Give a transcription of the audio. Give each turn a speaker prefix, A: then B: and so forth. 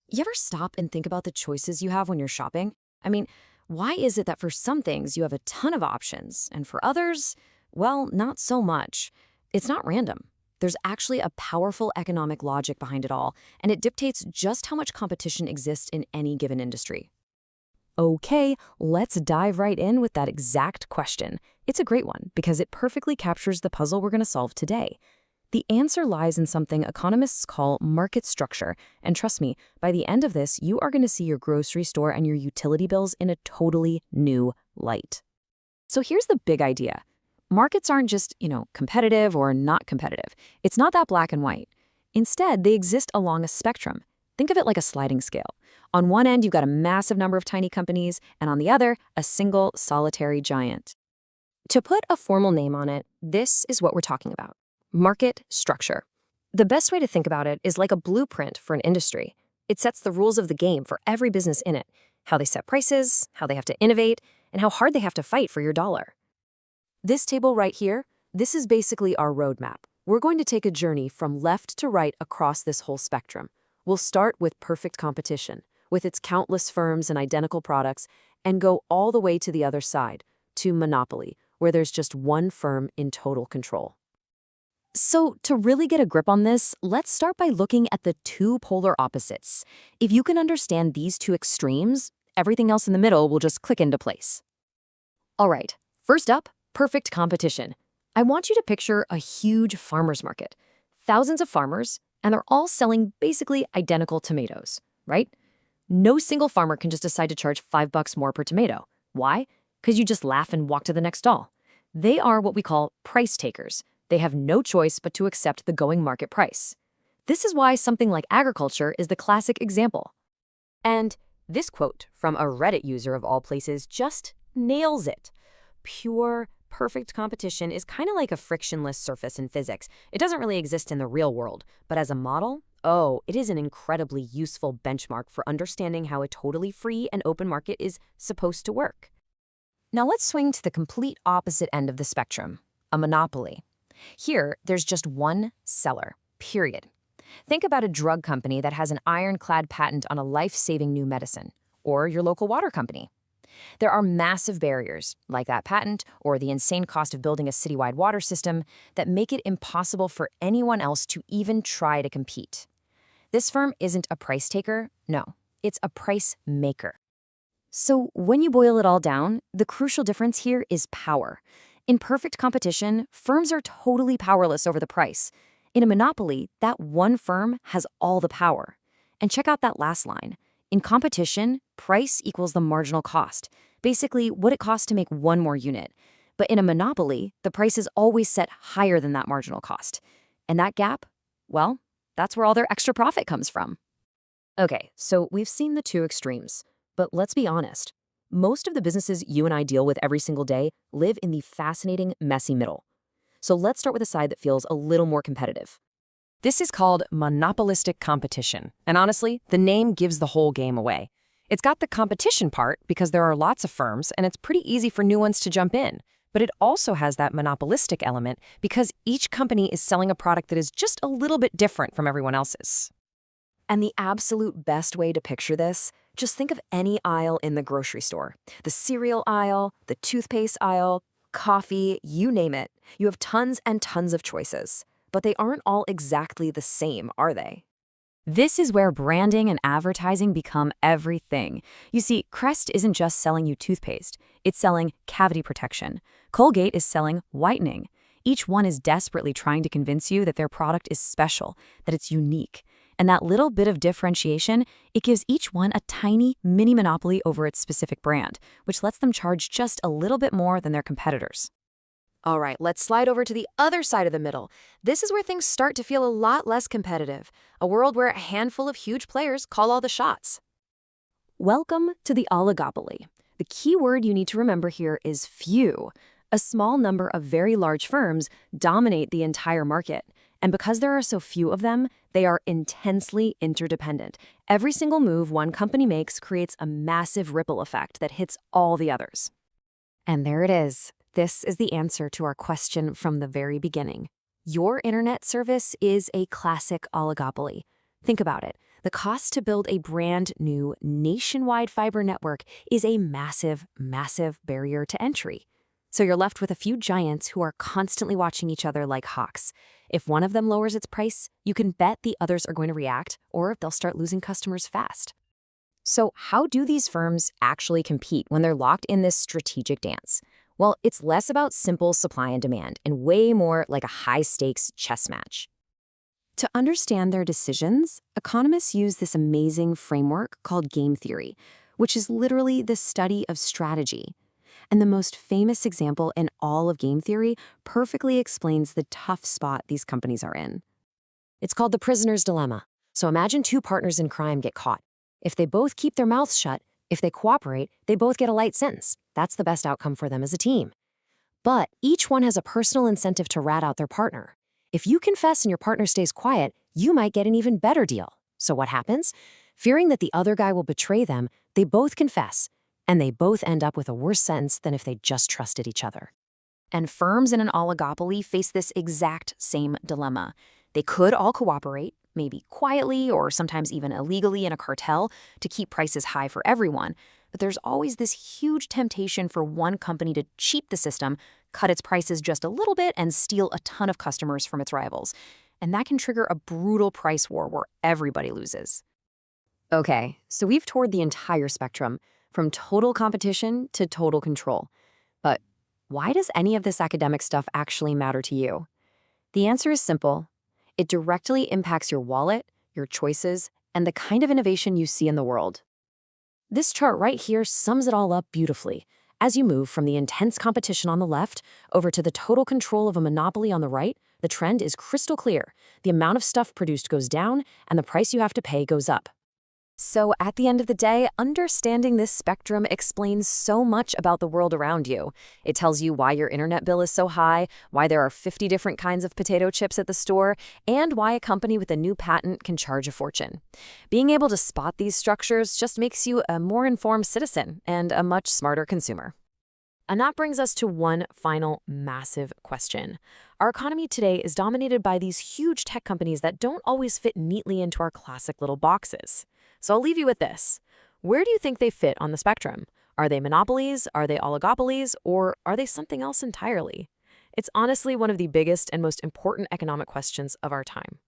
A: You ever stop and think about the choices you have when you're shopping? I mean, why is it that for some things you have a ton of options, and for others, well, not so much? It's not random. There's actually a powerful economic logic behind it all, and it dictates just how much competition exists in any given industry. Okay, let's dive right in with that exact question. It's a great one because it perfectly captures the puzzle we're going to solve today. The answer lies in something economists call market structure, and trust me, by the end of this, you are going to see your grocery store and your utility bills in a totally new light. So here's the big idea. Markets aren't just, competitive or not competitive. It's not that black and white. Instead, they exist along a spectrum. Think of it like a sliding scale. On one end, you've got a massive number of tiny companies, and on the other, a single solitary giant.
B: To put a formal name on it, this is what we're talking about. Market structure. The best way to think about it is like a blueprint for an industry. It sets the rules of the game for every business in it, how they set prices, how they have to innovate, and how hard they have to fight for your dollar.
A: This table right here, this is basically our roadmap. We're going to take a journey from left to right across this whole spectrum. We'll start with perfect competition, with its countless firms and identical products, and go all the way to the other side, to monopoly, where there's just one firm in total control. So, to really get a grip on this, let's start by looking at the two polar opposites. If you can understand these two extremes, everything else in the middle will just click into place. All right, first up, perfect competition. I want you to picture a huge farmer's market. Thousands of farmers, and they're all selling basically identical tomatoes, right? No single farmer can just decide to charge $5 more per tomato. Why? Because you just laugh and walk to the next stall. They are what we call price takers. They have no choice but to accept the going market price. This is why something like agriculture is the classic example. And this quote from a Reddit user of all places just nails it. Pure, perfect competition is kind of like a frictionless surface in physics. It doesn't really exist in the real world, but as a model, it is an incredibly useful benchmark for understanding how a totally free and open market is supposed to work. Now let's swing to the complete opposite end of the spectrum, a monopoly. Here, there's just one seller, period. Think about a drug company that has an ironclad patent on a life-saving new medicine, or your local water company. There are massive barriers, like that patent or the insane cost of building a citywide water system, that make it impossible for anyone else to even try to compete. This firm isn't a price taker, no, it's a price maker. So when you boil it all down, the crucial difference here is power. In perfect competition, firms are totally powerless over the price. In a monopoly, that one firm has all the power. And check out that last line. In competition, price equals the marginal cost, basically what it costs to make one more unit. But in a monopoly, the price is always set higher than that marginal cost. And that gap, well, that's where all their extra profit comes from. Okay, so we've seen the two extremes. But let's be honest. Most of the businesses you and I deal with every single day live in the fascinating, messy middle. So let's start with a side that feels a little more competitive. This is called monopolistic competition, and honestly, the name gives the whole game away. It's got the competition part because there are lots of firms, and it's pretty easy for new ones to jump in. But it also has that monopolistic element because each company is selling a product that is just a little bit different from everyone else's. And the absolute best way to picture this, just think of any aisle in the grocery store. The cereal aisle, the toothpaste aisle, coffee, you name it. You have tons and tons of choices. But they aren't all exactly the same, are they? This is where branding and advertising become everything. You see, Crest isn't just selling you toothpaste. It's selling cavity protection. Colgate is selling whitening. Each one is desperately trying to convince you that their product is special, that it's unique. And that little bit of differentiation, it gives each one a tiny mini monopoly over its specific brand, which lets them charge just a little bit more than their competitors. All right, let's slide over to the other side of the middle. This is where things start to feel a lot less competitive, a world where a handful of huge players call all the shots. Welcome to the oligopoly. The key word you need to remember here is few. A small number of very large firms dominate the entire market. And because there are so few of them, they are intensely interdependent. Every single move one company makes creates a massive ripple effect that hits all the others. And there it is. This is the answer to our question from the very beginning. Your internet service is a classic oligopoly. Think about it. The cost to build a brand new nationwide fiber network is a massive, massive barrier to entry. So you're left with a few giants who are constantly watching each other like hawks. If one of them lowers its price, you can bet the others are going to react, or they'll start losing customers fast.
B: So how do these firms actually compete when they're locked in this strategic dance? Well, it's less about simple supply and demand and way more like a high-stakes chess match.
A: To understand their decisions, economists use this amazing framework called game theory, which is literally the study of strategy. And the most famous example in all of game theory perfectly explains the tough spot these companies are in.
B: It's called the prisoner's dilemma. So imagine two partners in crime get caught. If they both keep their mouths shut, if they cooperate, they both get a light sentence. That's the best outcome for them as a team. But each one has a personal incentive to rat out their partner. If you confess and your partner stays quiet, you might get an even better deal. So what happens? Fearing that the other guy will betray them, they both confess, and they both end up with a worse sentence than if they just trusted each other.
C: And firms in an oligopoly face this exact same dilemma. They could all cooperate, maybe quietly or sometimes even illegally in a cartel, to keep prices high for everyone. But there's always this huge temptation for one company to cheat the system, cut its prices just a little bit, and steal a ton of customers from its rivals. And that can trigger a brutal price war where everybody loses.
B: Okay, so we've toured the entire spectrum, from total competition to total control. But why does any of this academic stuff actually matter to you? The answer is simple. It directly impacts your wallet, your choices, and the kind of innovation you see in the world. This chart right here sums it all up beautifully. As you move from the intense competition on the left over to the total control of a monopoly on the right, the trend is crystal clear. The amount of stuff produced goes down, and the price you have to pay goes up. So at the end of the day, understanding this spectrum explains so much about the world around you. It tells you why your internet bill is so high, why there are 50 different kinds of potato chips at the store, and why a company with a new patent can charge a fortune. Being able to spot these structures just makes you a more informed citizen and a much smarter consumer. And that brings us to one final massive question. Our economy today is dominated by these huge tech companies that don't always fit neatly into our classic little boxes. So I'll leave you with this. Where do you think they fit on the spectrum? Are they monopolies? Are they oligopolies? Or are they something else entirely? It's honestly one of the biggest and most important economic questions of our time.